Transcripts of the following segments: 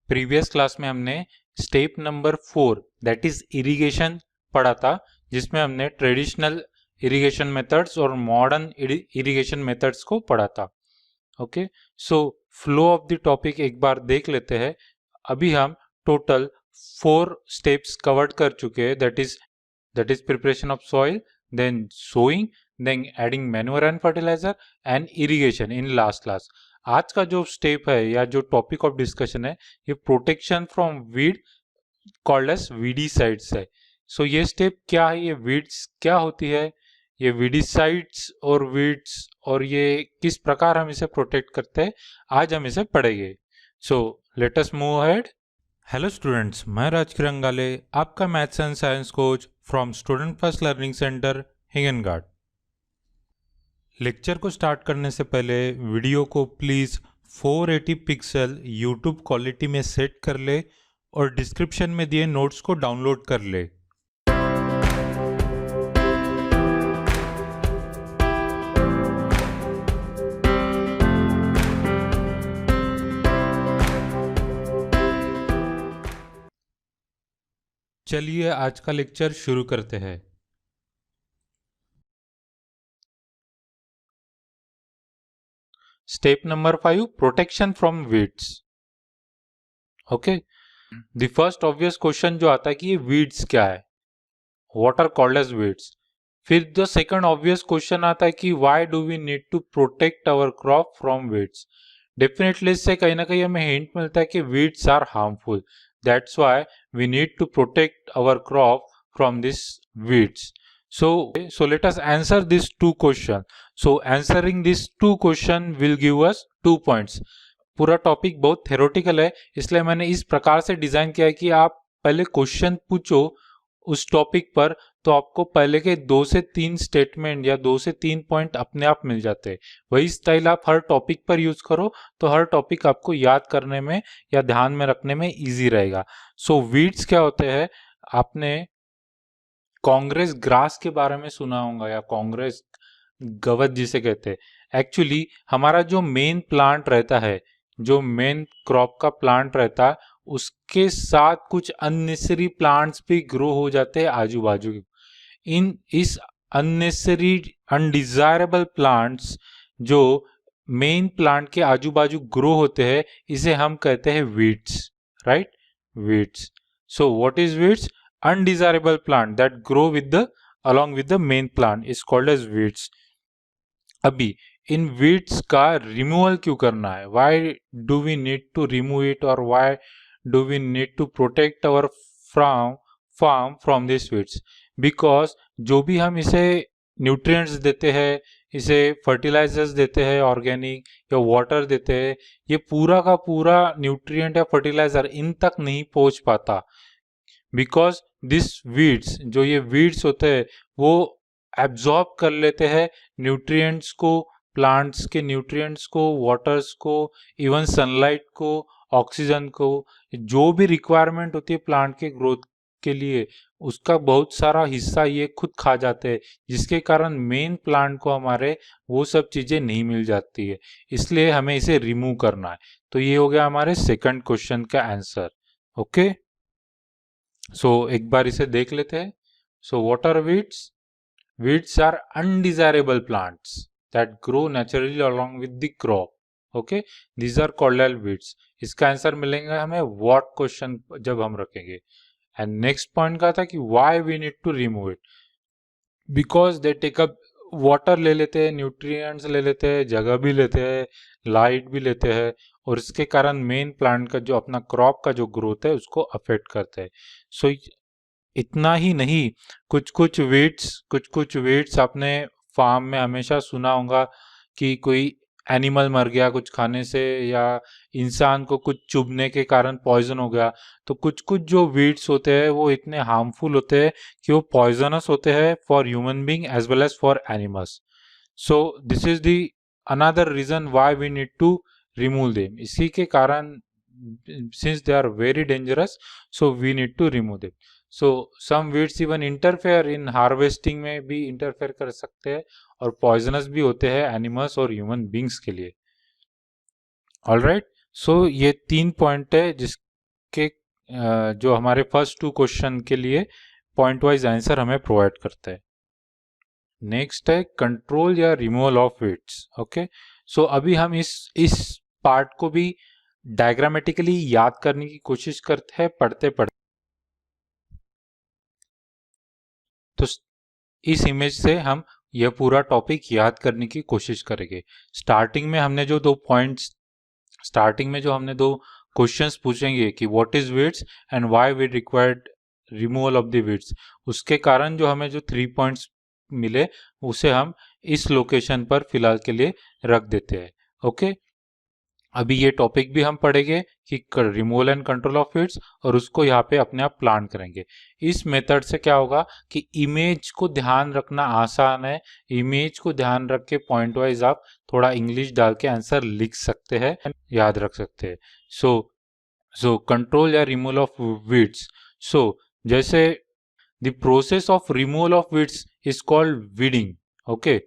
Previous class में हमने step number 4 that is irrigation पढ़ा था, जिसमें हमने ट्रेडिशनल इरिगेशन मेथड्स और मॉडर्न इरिगेशन मेथड्स को पढ़ा था। Okay, so flow of the topic एक बार देख लेते हैं। अभी हम टोटल 4 स्टेप्स कवर्ड कर चुके हैं, that is preparation of soil, then sowing, then adding manure and fertiliser and irrigation in last class. आज का जो स्टेप है या जो टॉपिक ऑफ डिस्कशन है ये protection from weed called as weedicides है। सो ये स्टेप क्या है, ये वीड्स क्या होती है, ये वीडीसाइड्स और वीड्स और ये किस प्रकार हम इसे प्रोटेक्ट करते हैं, आज हम इसे पढ़ेंगे। सो let us move ahead. Hello students, मैं राज किरंगाले, आपका maths and science coach from student first learning centre Hinganghat. Lecture को स्टार्ट करने से पहले वीडियो को प्लीज़ 480 पिक्सल यूट्यूब क्वालिटी में सेट कर ले और डिस्क्रिप्शन में दिए नोट्स को डाउनलोड कर ले। चलिए आज का लेक्चर शुरू करते हैं। Step number 5, protection from weeds. Okay, the first obvious question जो आता है कि ये वीड्स क्या है, what are called as weeds. फिर द सेकंड ऑब्वियस क्वेश्चन आता है कि why do we need to protect our crop from weeds. Definitely इससे कहीं ना कहीं हमें हिंट मिलता है कि weeds are harmful, that's why we need to protect our crop from this weeds. So let us answer these two questions. So answering these two question will give us 2 points. पूरा topic बहुत theoretical है, इसलिए मैंने इस प्रकार से design किया है कि आप पहले क्वेश्चन पूछो उस टॉपिक पर, तो आपको पहले के 2 से 3 स्टेटमेंट या 2 से 3 पॉइंट अपने आप मिल जाते हैं। वही स्टाइल आप हर टॉपिक पर यूज करो तो हर टॉपिक आपको याद करने में या ध्यान में रखने में इजी रहेगा। सो वीड्स क्या होते हैं, आपने कांग्रेस ग्रास के बारे में सुना होगा या कांग्रेस गवत जिसे कहते हैं। एक्चुअली हमारा जो मेन प्लांट रहता है, जो मेन क्रॉप का प्लांट रहता है, उसके साथ कुछ अननेसेसरी प्लांट्स भी ग्रो हो जाते हैं आजू बाजू। इस अननेसेसरी अनडिजायरेबल प्लांट्स जो मेन प्लांट के आजू बाजू ग्रो होते हैं, इसे हम कहते हैं weeds, right, weeds. So what is weeds? Undesirable plant that grow along with the main plant is called as weeds. अभी इन weeds का रिमूवल क्यों करना है? Why do we need to remove it or why do we need to protect our farm from these weeds? Because जो भी हम इसे nutrients देते हैं, इसे फर्टिलाइजर्स देते हैं ऑर्गेनिक या वाटर देते हैं, ये पूरा का पूरा न्यूट्रिएंट या फर्टिलाइजर इन तक नहीं पहुंच पाता। बिकॉज दिस वीड्स, जो ये वीड्स होते हैं वो एब्जॉर्ब कर लेते हैं न्यूट्रिएंट्स को, प्लांट्स के न्यूट्रिएंट्स को, वाटर्स को, इवन सनलाइट को, ऑक्सीजन को, जो भी रिक्वायरमेंट होती है प्लांट के ग्रोथ के लिए, उसका बहुत सारा हिस्सा ये खुद खा जाते हैं, जिसके कारण मेन प्लांट को हमारे वो सब चीजें नहीं मिल जाती है। इसलिए हमें इसे रिमूव करना है। तो ये हो गया हमारे सेकंड क्वेश्चन का आंसर। ओके, सो एक बार इसे देख लेते हैं। So what are weeds? Weeds are undesirable plants that grow naturally along with the crop. Okay, these are called as weeds. इसका आंसर मिलेंगे हमें व्हाट क्वेश्चन जब हम रखेंगे। एंड नेक्स्ट पॉइंट का था कि why we need to remove it, because they take up water ले लेते हैं, न्यूट्रिएंट्स ले लेते हैं, जगह भी लेते हैं, लाइट भी लेते हैं, और इसके कारण मेन प्लांट का जो अपना क्रॉप का जो ग्रोथ है उसको अफेक्ट करते हैं। सो इतना ही नहीं, कुछ कुछ वीड्स आपने फार्म में हमेशा सुना होगा कि कोई एनिमल मर गया कुछ खाने से या इंसान को कुछ चुभने के कारण पॉइजन हो गया। तो कुछ कुछ जो वीड्स होते हैं वो इतने हार्मफुल होते हैं कि वो पॉइजनस होते हैं for human being as well as for animals. So this is the another reason why we need to remove them. इसी के कारण, since they are very dangerous, so we need to remove them. So some weeds even interfere in harvesting में भी interfere कर सकते हैं और poisonous भी होते हैं एनिमल्स और ह्यूमन बींग्स के लिए। ऑलराइट, सो ये 3 पॉइंट है के जो हमारे फर्स्ट 2 क्वेश्चन के लिए पॉइंट वाइज आंसर हमें प्रोवाइड करते हैं। नेक्स्ट है कंट्रोल या रिमूवल ऑफ वेट्स। ओके, सो अभी हम इस पार्ट को भी डायग्रामेटिकली याद करने की कोशिश करते हैं पढ़ते पढ़ते। तो इस इमेज से हम यह पूरा टॉपिक याद करने की कोशिश करेंगे। स्टार्टिंग में हमने जो दो क्वेश्चंस पूछेंगे कि what is weeds and why we required removal of the weeds, उसके कारण जो हमें जो 3 पॉइंट्स मिले उसे हम इस लोकेशन पर फिलहाल के लिए रख देते हैं। ओके, अभी ये टॉपिक भी हम पढ़ेंगे कि removal and control of weeds, और उसको यहाँ पे अपने आप प्लान करेंगे। इस मेथड से क्या होगा कि इमेज को ध्यान रखना आसान है। इमेज को ध्यान रख के पॉइंट वाइज आप थोड़ा इंग्लिश डाल के आंसर लिख सकते हैं, याद रख सकते हैं। सो कंट्रोल या रिमूवल ऑफ वेट्स। सो जैसे the process of removal of weeds is called weeding. Okay,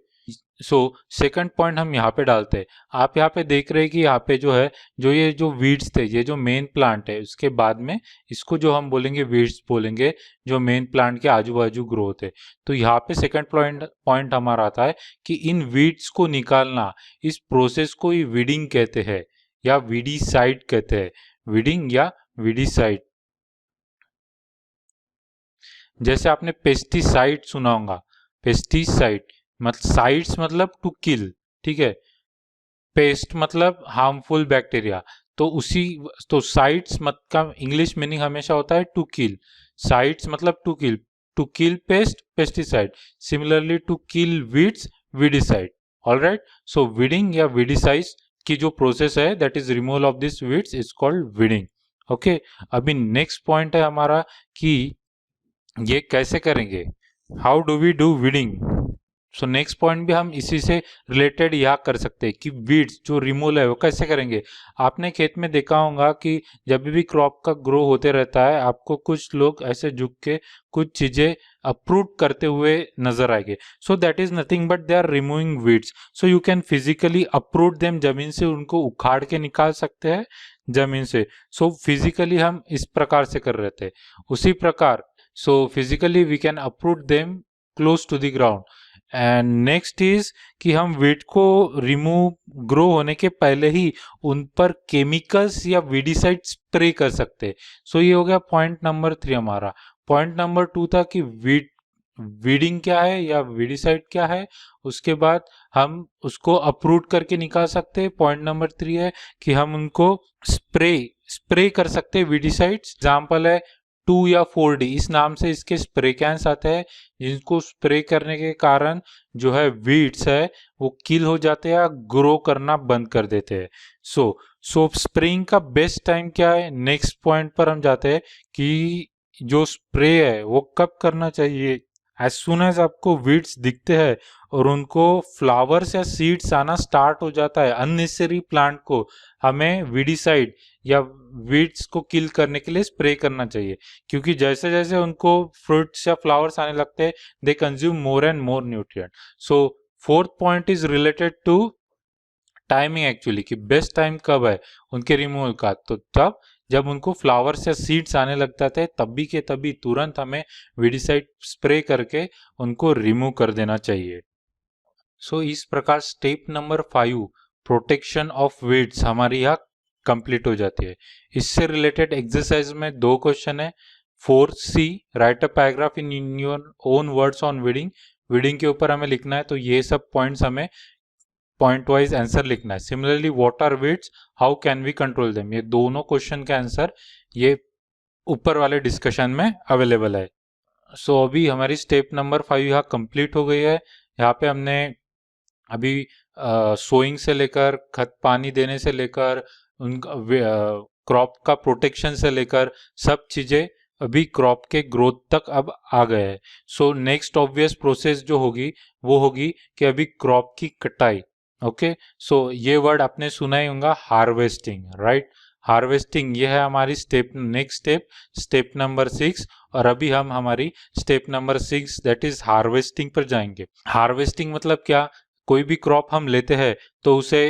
so second point हम यहाँ पे डालते हैं। आप यहाँ पे देख रहे हैं कि यहाँ पे जो है ये जो वीड्स थे, ये जो मेन प्लांट है, उसके बाद में इसको जो हम बोलेंगे वीड्स बोलेंगे, जो मेन प्लांट के आजू बाजू ग्रो होते। तो यहाँ पे सेकंड पॉइंट हमारा आता है कि इन वीड्स को निकालना, इस प्रोसेस को ही वीडिंग कहते हैं या वीडीसाइड कहते हैं। वीडिंग या वीडीसाइड। जैसे आपने पेस्टिसाइड सुना होगा, पेस्टिसाइड मतलब साइड्स मतलब टू किल, ठीक है, पेस्ट मतलब हार्मफुल बैक्टीरिया, तो साइड्स मत का इंग्लिश मीनिंग हमेशा होता है टू किल। साइड्स मतलब to kill pest, pesticide. Similarly to kill weeds, weedicide. Alright, so weeding या वीडिसाइड की जो प्रोसेस है that is removal of this weeds is called weeding. Okay, अभी नेक्स्ट पॉइंट है हमारा कि ये कैसे करेंगे, how do we do weeding. So next point भी हम इसी से रिलेटेड यह कर सकते हैं कि वीड्स जो रिमूवल है वो कैसे करेंगे। आपने खेत में देखा होगा कि जब भी क्रॉप का ग्रो होते रहता है, आपको कुछ लोग ऐसे झुक के कुछ चीजें अप्रूव करते हुए नजर आएंगे। So that is nothing but they are removing weeds. So you can physically uproot them, जमीन से उनको उखाड़ के निकाल सकते हैं जमीन से। सो फिजिकली हम इस प्रकार से कर रहे थे। उसी प्रकार so physically we can approve them close to the ground. And next is कि हम वीड को रिमूव ग्रो होने के पहले ही उन पर केमिकल्स या वीडिसाइड स्प्रे कर सकते हैं। सो ये हो गया पॉइंट नंबर 3 हमारा। पॉइंट नंबर 2 था कि वीडिंग क्या है या वीडिसाइड क्या है, उसके बाद हम उसको अप्रूव करके निकाल सकते हैं। पॉइंट नंबर 3 है कि हम उनको स्प्रे कर सकते हैं वीडिसाइड्स। एग्जाम्पल है 2 या 4D, इस नाम से इसके स्प्रे कैंस आते हैं, जिनको स्प्रे करने के कारण जो है वीड्स है वो किल हो जाते हैं या ग्रो करना बंद कर देते हैं। सो स्प्रेइंग का बेस्ट टाइम क्या है, नेक्स्ट पॉइंट पर हम जाते हैं कि जो स्प्रे है वो कब करना चाहिए। एज सुन एज आपको वीड्स दिखते हैं और उनको फ्लावर्स या सीड्स आना स्टार्ट हो जाता है, अननेसेसरी प्लांट को हमें वीडिसाइड या वीड्स को किल करने के लिए स्प्रे करना चाहिए, क्योंकि जैसे जैसे उनको फ्रूट्स या फ्लावर्स आने लगते हैं they consume more and more nutrient. So fourth point is related to timing actually, कि बेस्ट टाइम कब है उनके रिमूवल का। तो तब जब उनको फ्लावर्स या सीड्स आने लगता थे तभी के तभी तुरंत हमें वीडिसाइड स्प्रे करके उनको रिमूव कर देना चाहिए। सो इस प्रकार step number 5 protection of weeds हमारी यहाँ कंप्लीट हो जाती है। इससे रिलेटेड एक्सरसाइज में 2 क्वेश्चन है। 4C, right a paragraph in your own words on weeding. Weeding के ऊपर हमें लिखना है, तो ये सब पॉइंट्स हमें पॉइंट वाइज आंसर लिखना है। Similarly what are weeds, how can we control them, ये दोनों क्वेश्चन का आंसर ये ऊपर वाले डिस्कशन में अवेलेबल है। सो अभी हमारी स्टेप नंबर 5 यहाँ कंप्लीट हो गई है। यहाँ पे हमने अभी सोइंग से लेकर खत पानी देने से लेकर उनका क्रॉप का प्रोटेक्शन से लेकर सब चीजें अभी क्रॉप के ग्रोथ तक अब आ गए हैं। सो नेक्स्ट ऑब्वियस प्रोसेस जो होगी वो होगी कि अभी क्रॉप की कटाई। ओके, सो ये वर्ड आपने सुना ही होगा, हार्वेस्टिंग, राइट। हार्वेस्टिंग ये है हमारी नेक्स्ट स्टेप नंबर 6। और अभी हम हमारी step number 6 that is harvesting पर जाएंगे। हार्वेस्टिंग मतलब क्या, कोई भी क्रॉप हम लेते हैं तो उसे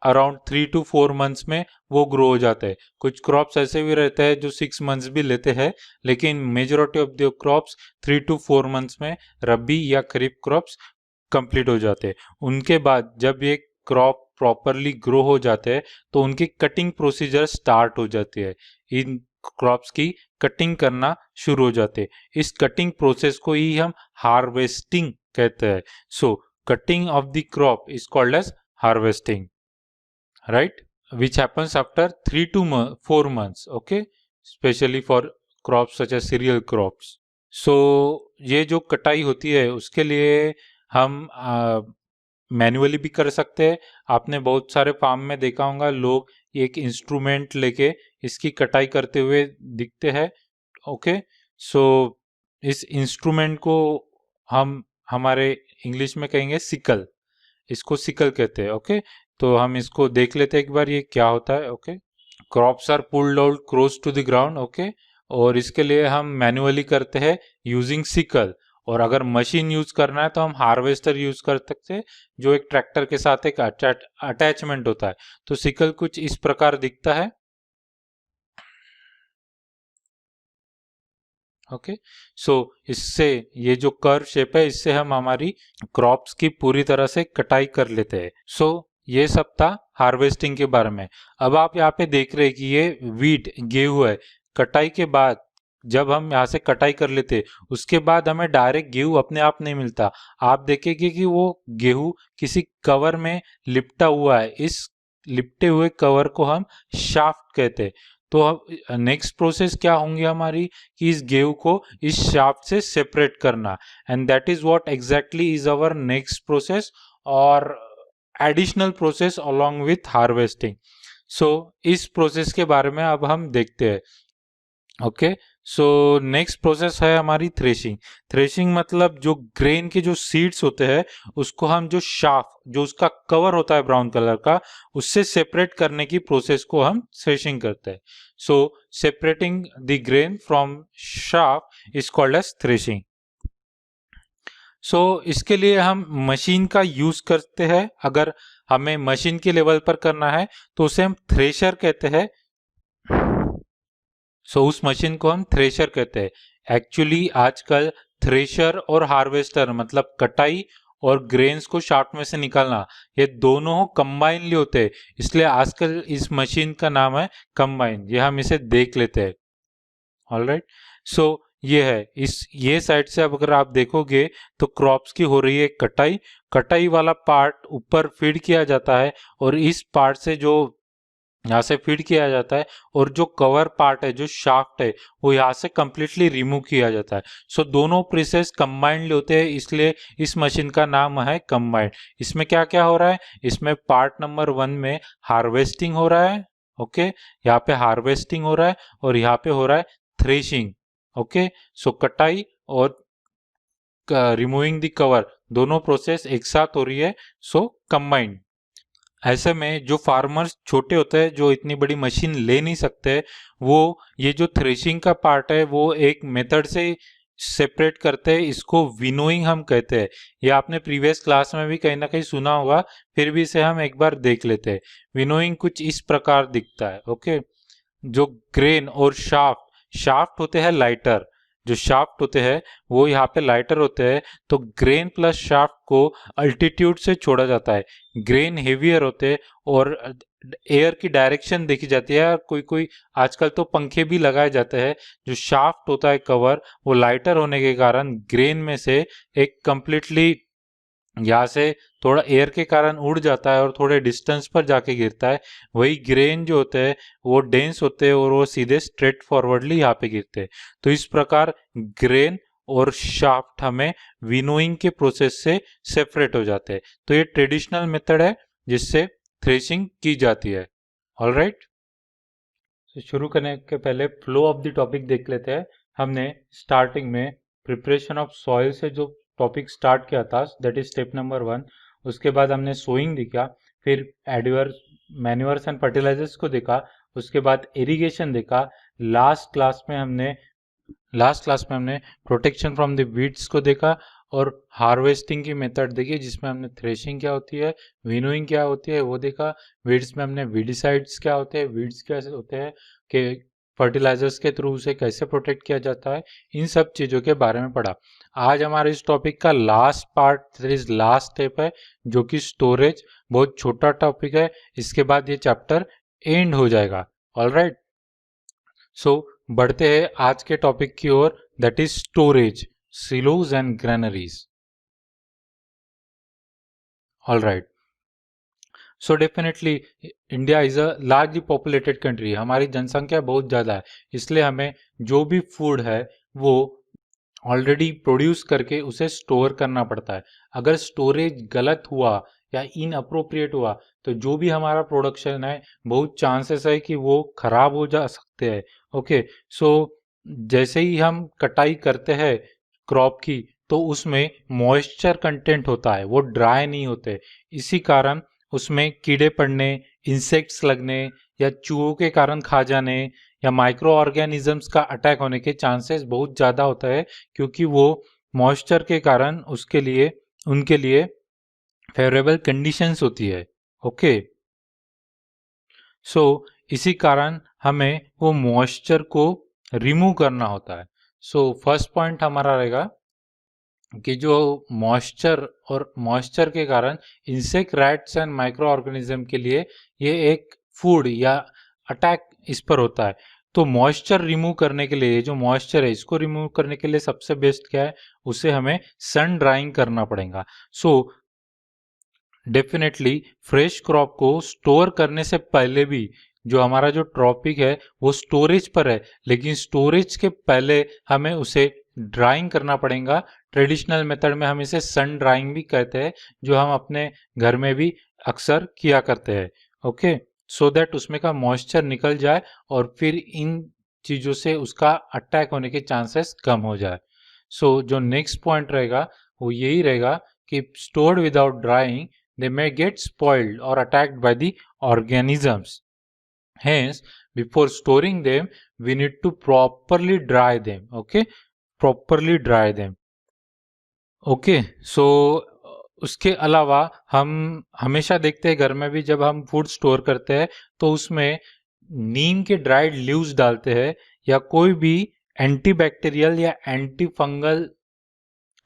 अराउंड 3 to 4 मंथ्स में वो ग्रो हो जाता है। कुछ क्रॉप्स ऐसे भी रहते हैं जो 6 मंथ्स भी लेते हैं, लेकिन majority of the crops 3 to 4 months में रबी या खरीफ क्रॉप्स कंप्लीट हो जाते हैं। उनके बाद जब ये क्रॉप प्रॉपरली ग्रो हो जाते हैं तो उनकी कटिंग प्रोसीजर स्टार्ट हो जाती है। इन क्रॉप्स की कटिंग करना शुरू हो जाते हैं। इस कटिंग प्रोसेस को ही हम हार्वेस्टिंग कहते हैं। So cutting of the crop is called as harvesting, right, which happens after 3 to 4 months, okay, especially for crops such as cereal crops. So ये जो कटाई होती है उसके लिए हम मैन्युअली भी कर सकते हैं। आपने बहुत सारे फार्म में देखा होगा, लोग एक इंस्ट्रूमेंट लेके इसकी कटाई करते हुए दिखते हैं, ओके। सो इस इंस्ट्रूमेंट को हम हमारे इंग्लिश में कहेंगे सिकल, इसको सिकल कहते हैं, ओके। तो हम इसको देख लेते हैं एक बार ये क्या होता है, okay. Crops are pulled out close to the ground, okay, और इसके लिए हम मैन्युअली करते हैं यूजिंग सिकल, और अगर मशीन यूज करना है तो हम हार्वेस्टर यूज कर सकते हैं, जो एक ट्रैक्टर के साथ एक अटैचमेंट होता है। तो सिकल कुछ इस प्रकार दिखता है, ओके। सो इससे ये जो कर्व शेप है, इससे हम हमारी क्रॉप्स की पूरी तरह से कटाई कर लेते हैं। सो ये सब था हार्वेस्टिंग के बारे में। अब आप यहाँ पे देख रहे हैं कि ये वीट गेहूं है। कटाई के बाद जब हम यहाँ से कटाई कर लेते उसके बाद हमें डायरेक्ट गेहूं अपने आप नहीं मिलता। आप देखेंगे कि वो गेहूं किसी कवर में लिपटा हुआ है। इस लिपटे हुए कवर को हम शाफ्ट कहते हैं। तो अब नेक्स्ट प्रोसेस क्या होंगी हमारी कि इस गेहूं को इस शाफ्ट से सेपरेट करना, and that is what exactly is our next process और additional process along with harvesting. So इस प्रोसेस के बारे में अब हम देखते हैं, ओके। सो नेक्स्ट प्रोसेस है हमारी थ्रेशिंग। थ्रेशिंग मतलब जो ग्रेन के जो सीड्स होते हैं उसको हम जो शाफ, जो उसका कवर होता है ब्राउन कलर का, उससे सेपरेट करने की प्रोसेस को हम थ्रेशिंग करते हैं। So separating the grain from chaff is called as threshing. So इसके लिए हम मशीन का यूज करते हैं। अगर हमें मशीन के लेवल पर करना है तो उसे हम थ्रेशर कहते हैं। सो उस मशीन को हम थ्रेशर कहते हैं। एक्चुअली आजकल थ्रेशर और हार्वेस्टर मतलब कटाई और ग्रेन्स को शाफ्ट में से निकालना, ये दोनों कंबाइनली होते हैं, इसलिए आजकल इस मशीन का नाम है कंबाइन। ये हम इसे देख लेते हैं, ऑलराइट। सो ये है, ये साइड से अब अगर आप देखोगे तो क्रॉप्स की हो रही है कटाई। कटाई वाला पार्ट ऊपर फीड किया जाता है और इस पार्ट से जो यहाँ से फीड किया जाता है, और जो कवर पार्ट है, जो शाफ्ट है, वो यहाँ से कंप्लीटली रिमूव किया जाता है। सो दोनों प्रोसेस कंबाइंड होते हैं, इसलिए इस मशीन का नाम है कंबाइंड। इसमें क्या क्या हो रहा है, इसमें पार्ट नंबर 1 में हार्वेस्टिंग हो रहा है, ओके। यहाँ पे हार्वेस्टिंग हो रहा है और यहाँ पे हो रहा है थ्रेशिंग, ओके। सो कटाई और रिमूविंग द कवर, दोनों प्रोसेस एक साथ हो रही है, सो कंबाइंड। ऐसे में जो फार्मर्स छोटे होते हैं, जो इतनी बड़ी मशीन ले नहीं सकते, वो ये जो थ्रेशिंग का पार्ट है वो एक मेथड से सेपरेट करते हैं, इसको विनोइंग हम कहते हैं। ये आपने प्रीवियस क्लास में भी कहीं ना कहीं सुना होगा, फिर भी इसे हम एक बार देख लेते हैं। विनोइंग कुछ इस प्रकार दिखता है, ओके। जो ग्रेन और शाफ्ट होते हैं लाइटर, जो शाफ्ट होते हैं वो यहाँ पे लाइटर होते हैं, तो ग्रेन प्लस शाफ्ट को अल्टीट्यूड से छोड़ा जाता है। ग्रेन हेवियर होते हैं और एयर की डायरेक्शन देखी जाती है। कोई कोई आजकल तो पंखे भी लगाए जाते हैं। जो शाफ्ट होता है कवर, वो लाइटर होने के कारण ग्रेन में से एक कंप्लीटली यहाँ से थोड़ा एयर के कारण उड़ जाता है और थोड़े डिस्टेंस पर जाके गिरता है। वही ग्रेन जो होते हैं वो डेंस होते हैं और वो सीधे स्ट्रेट फॉरवर्डली यहाँ पे गिरते हैं। तो इस प्रकार ग्रेन और शाफ्ट हमें विनोइंग के प्रोसेस से सेपरेट हो जाते हैं। तो ये ट्रेडिशनल मेथड है जिससे थ्रेशिंग की जाती है, ऑलराइट। तो शुरू करने के पहले फ्लो ऑफ द टॉपिक देख लेते हैं। हमने स्टार्टिंग में प्रिपरेशन ऑफ सॉइल से जो टॉपिक स्टार्ट किया था, दैट इज स्टेप नंबर 1। उसके बाद हमने सोइंग देखा, फिर एडवर्स मैन्योर्स एंड फर्टिलाइजर्स को देखा, उसके बाद इरिगेशन देखा। लास्ट क्लास में हमने प्रोटेक्शन फ्रॉम द वीड्स को देखा, और हार्वेस्टिंग की मेथड देखी जिसमें हमने थ्रेशिंग क्या होती है, विनोइंग क्या होती है वो देखा। वीड्स में हमने वीडिसाइड्स क्या होते हैं, वीड्स कैसे होते हैं, कि फर्टिलाइजर्स के थ्रू उसे कैसे प्रोटेक्ट किया जाता है, इन सब चीज़ों के बारे में पढ़ा। आज हमारे इस टॉपिक का last part, that is last step है, जो कि स्टोरेज। बहुत छोटा टॉपिक है, इसके बाद ये चैप्टर एंड हो जाएगा। ऑलराइट, सो बढ़ते हैं आज के टॉपिक की ओर, that is storage, silos and granaries. All right. So definitely India is a largely populated country. हमारी जनसंख्या बहुत ज़्यादा है, इसलिए हमें जो भी फूड है वो ऑलरेडी प्रोड्यूस करके उसे स्टोर करना पड़ता है। अगर स्टोरेज गलत हुआ या इनअप्रोप्रिएट हुआ तो जो भी हमारा प्रोडक्शन है बहुत चांसेस है कि वो खराब हो जा सकते हैं। ओके, सो जैसे ही हम कटाई करते हैं क्रॉप की तो उसमें मॉइस्चर कंटेंट होता है, वो ड्राई नहीं होते। इसी कारण उसमें कीड़े पड़ने, इंसेक्ट्स लगने या चूहों के कारण खा जाने या माइक्रो ऑर्गेनिजम्स का अटैक होने के चांसेस बहुत ज़्यादा होता है, क्योंकि वो मॉइस्चर के कारण उनके लिए फेवरेबल कंडीशंस होती है। ओके, सो इसी कारण हमें वो मॉइस्चर को रिमूव करना होता है। सो फर्स्ट पॉइंट हमारा रहेगा कि जो मॉइस्चर के कारण insect, rats and micro organism के लिए ये एक फूड या अटैक इस पर होता है। तो मॉइस्चर रिमूव करने के लिए, जो मॉइस्चर है इसको रिमूव करने के लिए सबसे बेस्ट क्या है, उसे हमें सन ड्राइंग करना पड़ेगा। सो डेफिनेटली फ्रेश क्रॉप को स्टोर करने से पहले भी, जो हमारा जो टॉपिक है वो स्टोरेज पर है, लेकिन स्टोरेज के पहले हमें उसे ड्राइंग करना पड़ेगा। ट्रेडिशनल मेथड में हम इसे सन ड्राइंग भी कहते हैं, जो हम अपने घर में भी अक्सर किया करते हैं। ओके, सो दैट उसमें का मॉइस्चर निकल जाए और फिर इन चीज़ों से उसका अटैक होने के चांसेस कम हो जाए। सो जो नेक्स्ट पॉइंट रहेगा वो यही रहेगा कि stored without drawing they may get spoiled or attacked by the organisms. Hence, before storing them, we need to properly dry them. Okay, properly dry them. Okay, so उसके अलावा हम हमेशा देखते हैं घर में भी जब हम फूड स्टोर करते हैं तो उसमें नीम के ड्राइड लीव्स डालते हैं या कोई भी एंटीबैक्टीरियल या एंटी फंगल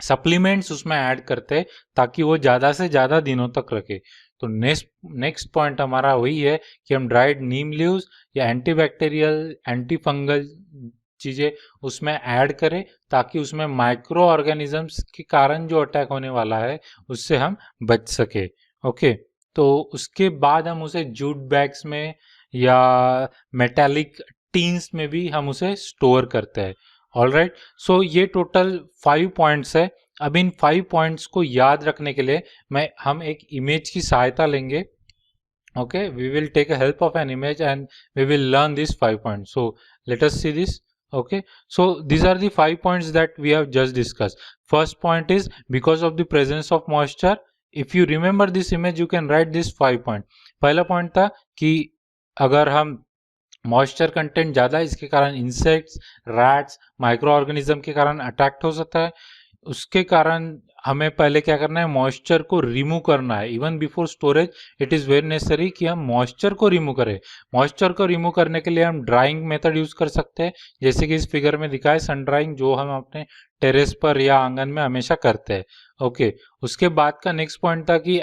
सप्लीमेंट्स उसमें ऐड करते ताकि वो ज़्यादा से ज़्यादा दिनों तक रखे। तो नेक्स्ट पॉइंट हमारा वही है कि हम ड्राइड नीम लीव्स या एंटीबैक्टीरियल, एंटी फंगल चीज़ें उसमें ऐड करें ताकि उसमें माइक्रो ऑर्गेनिजम्स के कारण जो अटैक होने वाला है उससे हम बच सके। ओके, तो उसके बाद हम उसे जूट बैग्स में या मेटालिक टीन्स में भी हम उसे स्टोर करते हैं। ऑलराइट, सो ये टोटल 5 पॉइंट्स है। अब इन 5 पॉइंट्स को याद रखने के लिए हम एक इमेज की सहायता लेंगे। Okay, we will take a help of an image and we will learn this 5 points. So let us see this. Okay, so these are the 5 points that we have just discussed. First point is because of the presence of moisture. If you remember this image, you can write this 5 point. पहला point था कि अगर हम moisture content ज़्यादा, इसके कारण insects, rats, micro organism के कारण अटैक्ट हो सकता है। उसके कारण हमें पहले क्या करना है, मॉइस्चर को रिमूव करना है। Even before storage it is very necessary कि हम मॉइस्चर को रिमूव करें। मॉइस्चर को रिमूव करने के लिए हम ड्राइंग मेथड यूज़ कर सकते हैं, जैसे कि इस फिगर में दिखा है सन ड्राइंग, जो हम अपने टेरेस पर या आंगन में हमेशा करते हैं। ओके, उसके बाद का नेक्स्ट पॉइंट था कि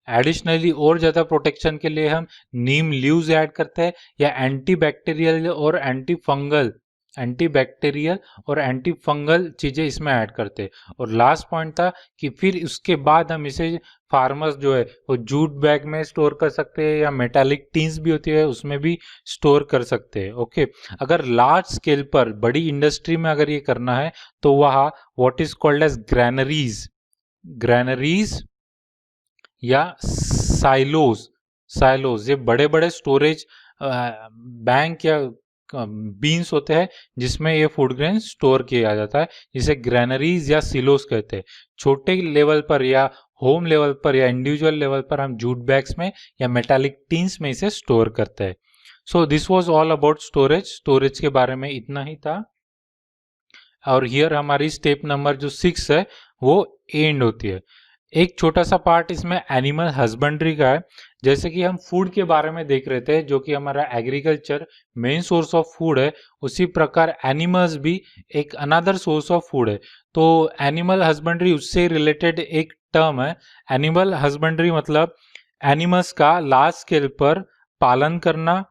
एडिशनली और ज़्यादा प्रोटेक्शन के लिए हम नीम लीव्स ऐड करते हैं या एंटीबैक्टीरियल और एंटी फंगल चीज़ें इसमें ऐड करते हैं। और लास्ट पॉइंट था कि फिर उसके बाद हम इसे फार्मर्स जो है वो जूट बैग में स्टोर कर सकते हैं या मेटालिक टीन्स भी होती है उसमें भी स्टोर कर सकते हैं। ओके, अगर लार्ज स्केल पर बड़ी इंडस्ट्री में अगर ये करना है तो वहाँ what is called as granaries या साइलोज, ये बड़े बड़े स्टोरेज बैंक या बीन्स होते हैं जिसमें ये फूड ग्रेन स्टोर किया जाता है, जिसे ग्रैनरीज या सिलोस कहते हैं। छोटे लेवल पर या होम लेवल पर या इंडिविजुअल लेवल पर हम जूट बैग्स में या मेटालिक टीन्स में इसे स्टोर करते हैं। So this was all about storage के बारे में इतना ही था। और हियर हमारी स्टेप नंबर जो 6 है वो एंड होती है। एक छोटा सा पार्ट इसमें एनिमल हस्बेंड्री का है। जैसे कि हम फूड के बारे में देख रहे थे, जो कि हमारा agriculture main source of food है, उसी प्रकार एनिमल्स भी एक अनदर सोर्स ऑफ फूड है। तो एनिमल हस्बेंड्री उससे रिलेटेड एक टर्म है। एनिमल हस्बेंड्री मतलब एनिमल्स का लार्ज स्केल पर पालन करना,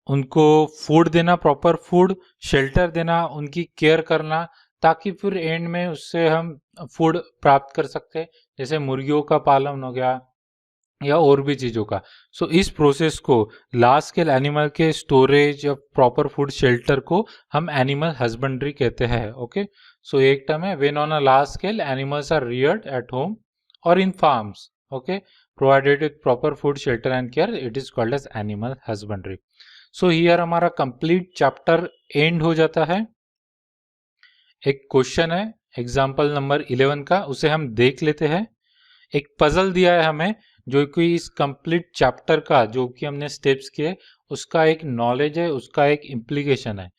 उनको फूड देना, प्रॉपर फूड, शेल्टर देना, उनकी केयर करना, ताकि फिर एंड में उससे हम फूड प्राप्त कर सकते हैं, जैसे मुर्गियों का पालन हो गया या और भी चीज़ों का। सो इस प्रोसेस को, लार्ज स्केल एनिमल के स्टोरेज या प्रॉपर फूड शेल्टर को हम एनिमल हस्बेंड्री कहते हैं। ओके, सो एक टर्म है when on a large scale animals are reared at home और in farms, okay, provided with proper food shelter and care, it is called as animal husbandry. So here हमारा complete chapter end हो जाता है। एक question है example number 11 का, उसे हम देख लेते हैं। एक पजल दिया है हमें, जो कि इस कंप्लीट चैप्टर का, जो कि हमने स्टेप्स किए, उसका एक नॉलेज है, उसका एक इम्प्लीकेशन है।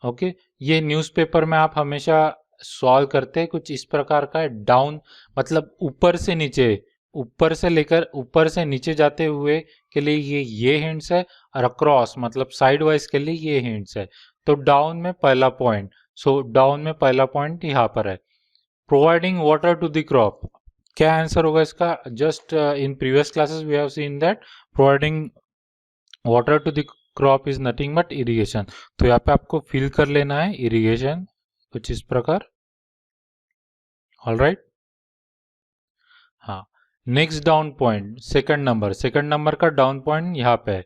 ओके, ये न्यूज़पेपर में आप हमेशा सॉल्व करते हैं, कुछ इस प्रकार का है। डाउन मतलब ऊपर से नीचे, ऊपर से लेकर ऊपर से नीचे जाते हुए के लिए ये हिंट्स है, और अक्रॉस मतलब साइड वाइज के लिए ये हिंट्स है। तो डाउन में पहला पॉइंट, सो डाउन में पहला पॉइंट यहाँ पर है, providing water to the crop. क्या आंसर होगा इसका? Just in previous classes we have seen that providing water to the crop is nothing but irrigation. तो यहाँ पे आपको फिल कर लेना है इरिगेशन, कुछ इस प्रकार। ऑलराइट, हाँ। Next down point, second number का डाउन पॉइंट यहाँ पे है,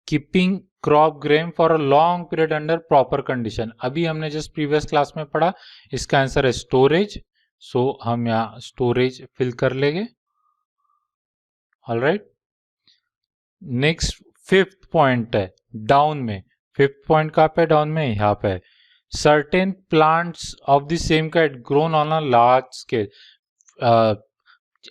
keeping crop grain for a long period under proper condition. अभी हमने जस्ट प्रीवियस क्लास में पढ़ा, इसका आंसर है स्टोरेज। सो हम यहाँ स्टोरेज फिल कर लेंगे। ऑलराइट, नेक्स्ट फिफ्थ पॉइंट है डाउन में। फिफ्थ पॉइंट कहाँ पे डाउन में? यहाँ पे, certain plants of the same kind grown on a large scale.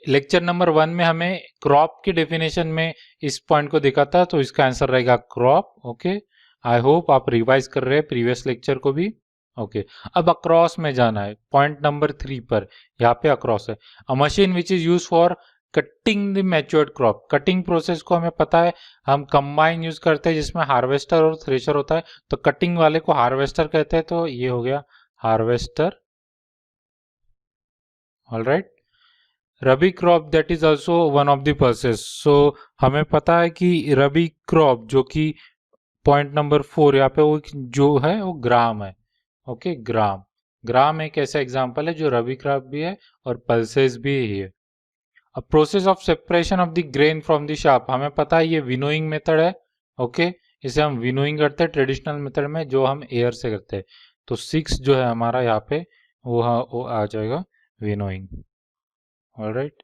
Lecture number 1 में हमें क्रॉप की डेफिनेशन में इस पॉइंट को देखा था, तो इसका आंसर रहेगा क्रॉप। ओके, आई होप आप रिवाइज कर रहे हैं प्रीवियस लेक्चर को भी। ओके, अब अक्रॉस में जाना है, पॉइंट नंबर 3 पर। यहाँ पे अक्रॉस है, अ machine which is use for cutting the matured crop. Cutting process को हमें पता है, हम कंबाइन यूज करते हैं जिसमें हार्वेस्टर और थ्रेशर होता है, तो कटिंग वाले को हार्वेस्टर कहते हैं, तो ये हो गया harvester. Alright, rabi crop that is also one of the process. So हमें पता है कि रबी क्रॉप, जो कि पॉइंट नंबर 4 यहाँ पे, वो जो है वो ग्राम है। ओके, ग्राम एक ऐसा एग्जाम्पल है जो रबी क्रॉप भी है और पल्सेस भी है। अब process of separation of the grain from the chaff, हमें पता है ये विनोइंग मेथड है। ओके, इसे हम विनोइंग करते हैं ट्रेडिशनल मेथड में, जो हम एयर से करते हैं। तो 6 जो है हमारा यहाँ पे, वो आ जाएगा विनोइंग। ऑलराइट,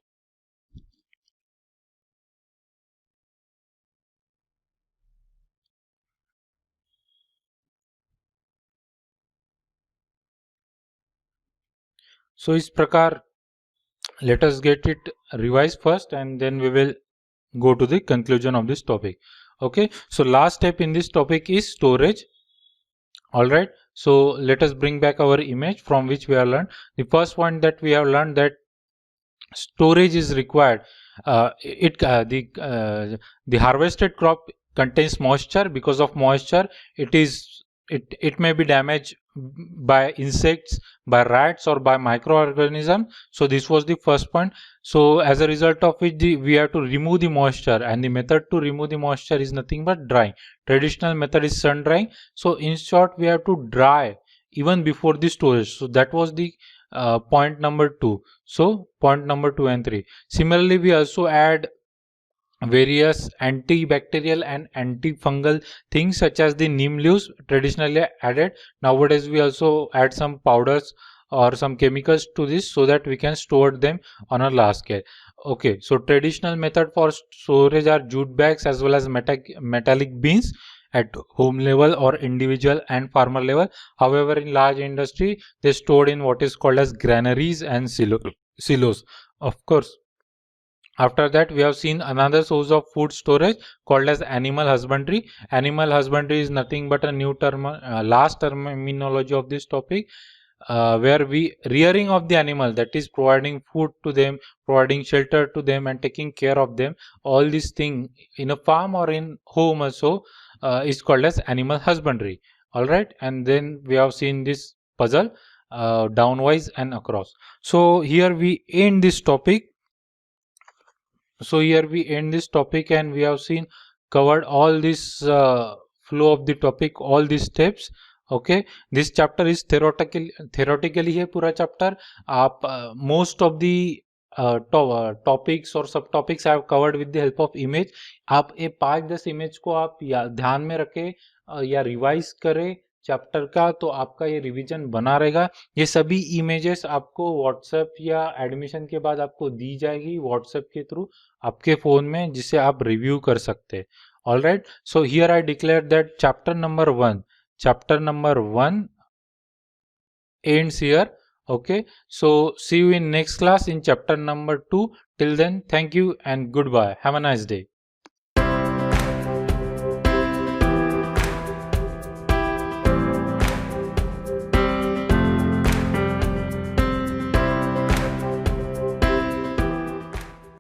सो इस प्रकार let us get it revised first and then we will go to the conclusion of this topic. Okay, so last step in this topic is storage. All right, so let us bring back our image from which we have learned. The first point that we have learned, that storage is required. The harvested crop contains moisture. Because of moisture, it may be damaged by insects, by rats, or by microorganisms. So this was the first point. So as a result of which, we have to remove the moisture, and the method to remove the moisture is nothing but drying. Traditional method is sun drying. So in short, we have to dry even before the storage. So that was the point number 2. So point number 2 and 3. Similarly, we also add various antibacterial and antifungal things such as the neem leaves, traditionally added. Nowadays we also add some powders or some chemicals to this, so that we can store them on a large scale. Okay, so traditional method for storage are jute bags as well as metallic bins at home level or individual and farmer level. However, in large industry, they stored in what is called as granaries and silos. Of course, after that, we have seen another source of food storage called as animal husbandry. Animal husbandry is nothing but a new term, last terminology of this topic. where we rearing of the animal, that is providing food to them, providing shelter to them, and taking care of them. All these things in a farm or in home also is called as animal husbandry. All right, and then we have seen this puzzle downwise and across. So here we end this topic. And we have seen covered all this flow of the topic, all these steps. Okay, this chapter is theoretically है पूरा chapter. आप most of the topics और सब topics I have covered with the help of image. आप ये 5-10 image को आप ध्यान में रखें या रिवाइज करें चैप्टर का, तो आपका ये रिवीजन बना रहेगा. ये सभी इमेजेस आपको व्हाट्सएप या एडमिशन के बाद आपको दी जाएगी व्हाट्सएप के थ्रू आपके फोन में, जिसे आप रिव्यू कर सकते हैं. All right, so here I declare that chapter number 1 ends here. Okay, so see you in next class in chapter number 2. Till then, thank you and goodbye. Have a nice day.